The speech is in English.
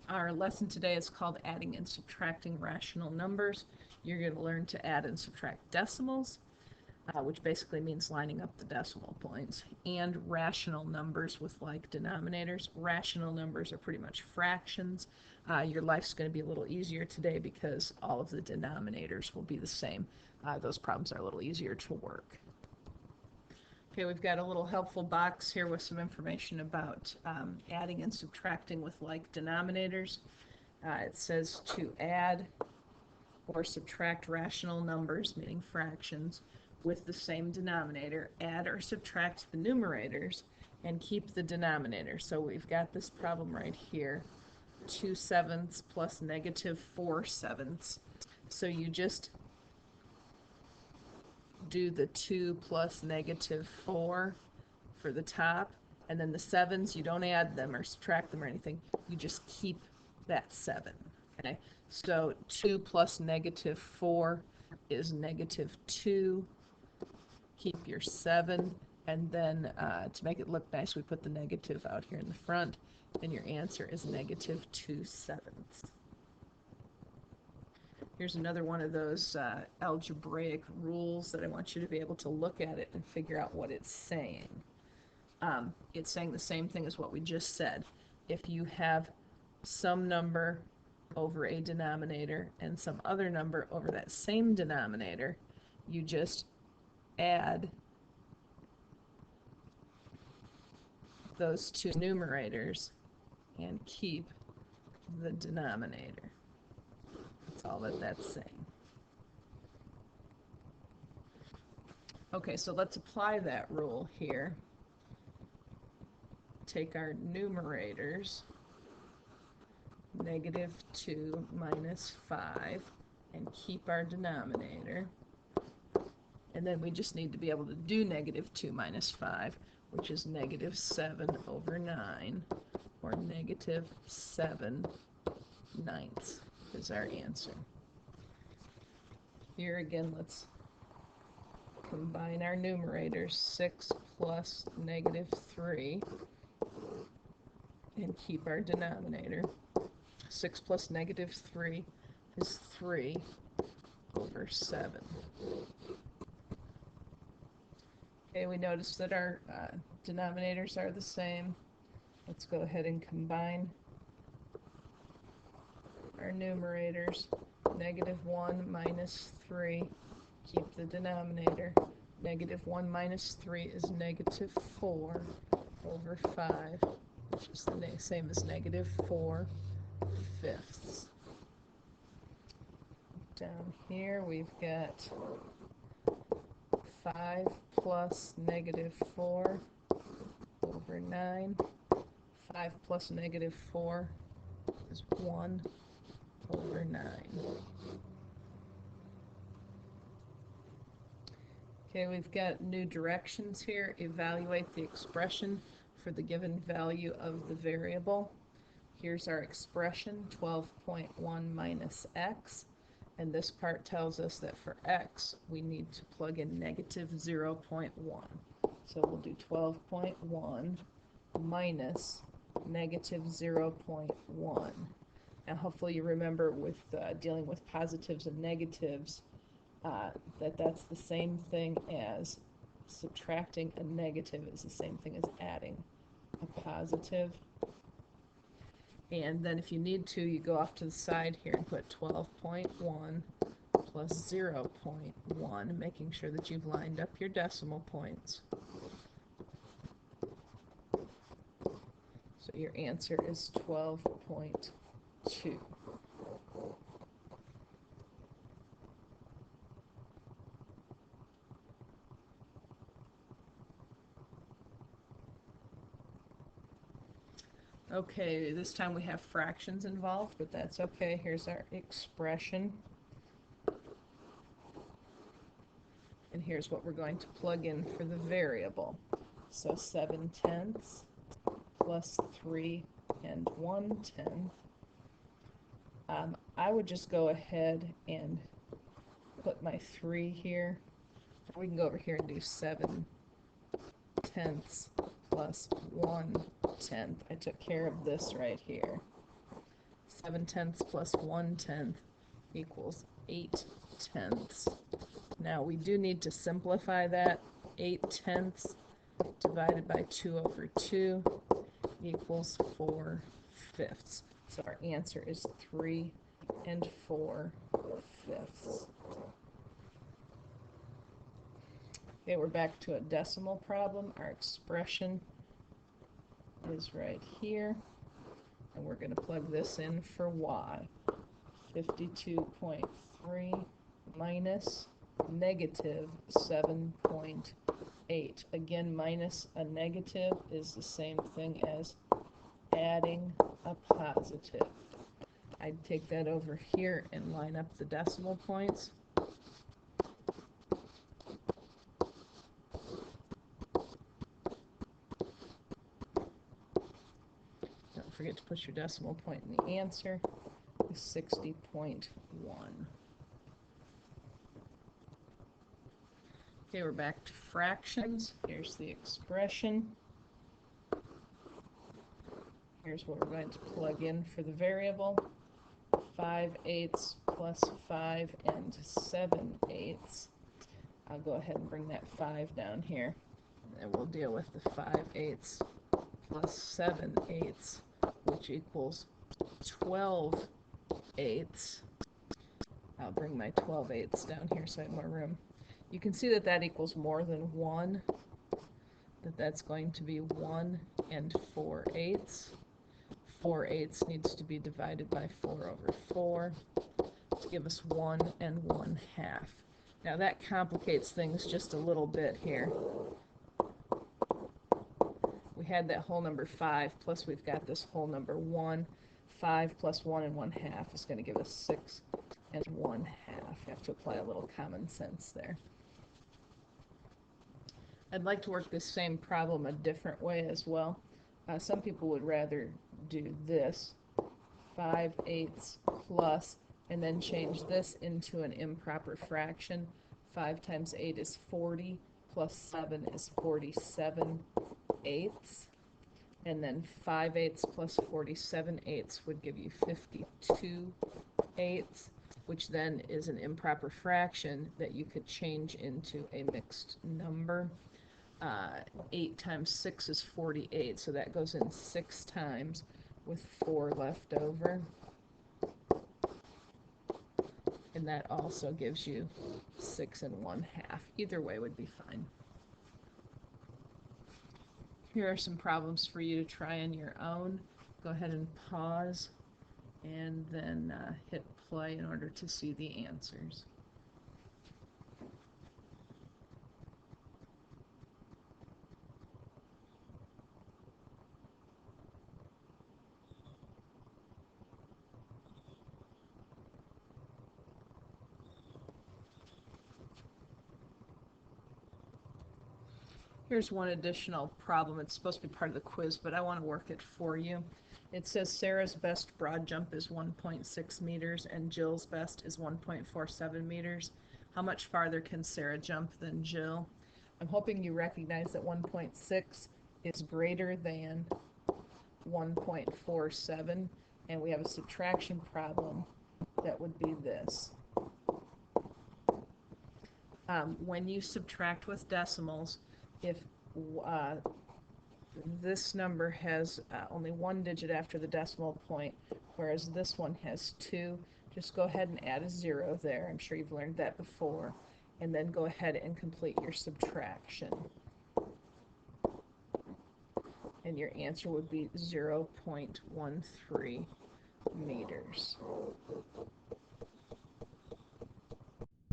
Our lesson today is called Adding and Subtracting Rational Numbers. You're going to learn to add and subtract decimals, which basically means lining up the decimal points, and rational numbers with like denominators. Rational numbers are pretty much fractions. Your life's going to be a little easier today because all of the denominators will be the same. Those problems are a little easier to work. Okay, we've got a little helpful box here with some information about adding and subtracting with like denominators. It says to add or subtract rational numbers, meaning fractions, with the same denominator, add or subtract the numerators, and keep the denominator. So we've got this problem right here, 2/7 plus -4/7. So you just do the 2 plus -4 for the top, and then the 7s, you don't add them or subtract them or anything, you just keep that 7. Okay, so 2 plus -4 is -2. Keep your 7, and then to make it look nice, we put the negative out here in the front, and your answer is -2/7. Here's another one of those algebraic rules that I want you to be able to look at it and figure out what it's saying. It's saying the same thing as what we just said. If you have some number over a denominator and some other number over that same denominator, you just add those two numerators and keep the denominator. That's all that's saying. Okay, so let's apply that rule here. Take our numerators, -2 minus 5, and keep our denominator. And then we just need to be able to do -2 minus 5, which is -7/9, or -7/9 is our answer. Here again, let's combine our numerators, 6 plus -3, and keep our denominator. 6 plus -3 is 3/7. Okay, we notice that our denominators are the same. Let's go ahead and combine our numerators. -1 minus 3, keep the denominator. -1 minus 3 is -4/5, which is the same as -4/5. Down here we've got 5 plus -4/9. 5 plus -4 is 1/9. Okay, we've got new directions here. Evaluate the expression for the given value of the variable. Here's our expression, 12.1 minus x. And this part tells us that for x, we need to plug in -0.1. So we'll do 12.1 minus -0.1. Now hopefully you remember with dealing with positives and negatives that's the same thing as subtracting a negative is the same thing as adding a positive. And then if you need to, you go off to the side here and put 12.1 plus 0.1, making sure that you've lined up your decimal points. So your answer is 12.2. Okay, this time we have fractions involved, but that's okay. Here's our expression. And here's what we're going to plug in for the variable. So 7/10 plus 3 1/10. I would just go ahead and put my 3 here. We can go over here and do 7/10 plus 1/10. I took care of this right here. 7/10 plus 1/10 equals 8/10. Now we do need to simplify that. 8/10 divided by 2/2 equals 4/5. So our answer is 3 4/5. Okay, we're back to a decimal problem. Our expression is right here, and we're going to plug this in for y. 52.3 minus negative 7.8. Again, minus a negative is the same thing as adding a positive. I'd take that over here and line up the decimal points. Don't forget to put your decimal point in the answer. 60.1. Okay, we're back to fractions. Here's the expression. Here's what we're going to plug in for the variable. 5/8 plus 5 7/8. I'll go ahead and bring that 5 down here. And we'll deal with the 5/8 plus 7/8, which equals 12/8. I'll bring my 12/8 down here so I have more room. You can see that that equals more than 1, that's going to be 1 4/8. 4/8 needs to be divided by 4/4 to give us 1 1/2. Now that complicates things just a little bit here. We had that whole number 5, plus we've got this whole number 1. 5 plus 1 1/2 is going to give us 6 1/2. You have to apply a little common sense there. I'd like to work this same problem a different way as well. Some people would rather do this, 5/8 plus, and then change this into an improper fraction. 5 times 8 is 40, plus 7 is 47/8. And then 5/8 plus 47/8 would give you 52/8, which then is an improper fraction that you could change into a mixed number. 8 times 6 is 48, so that goes in 6 times with 4 left over. And that also gives you 6 1/2. Either way would be fine. Here are some problems for you to try on your own. Go ahead and pause and then hit play in order to see the answers. Here's one additional problem. It's supposed to be part of the quiz, but I want to work it for you. It says Sarah's best broad jump is 1.6 meters and Jill's best is 1.47 meters. How much farther can Sarah jump than Jill? I'm hoping you recognize that 1.6 is greater than 1.47, and we have a subtraction problem that would be this. When you subtract with decimals, if this number has only one digit after the decimal point, whereas this one has 2, just go ahead and add a 0 there. I'm sure you've learned that before. And then go ahead and complete your subtraction. And your answer would be 0.13 meters.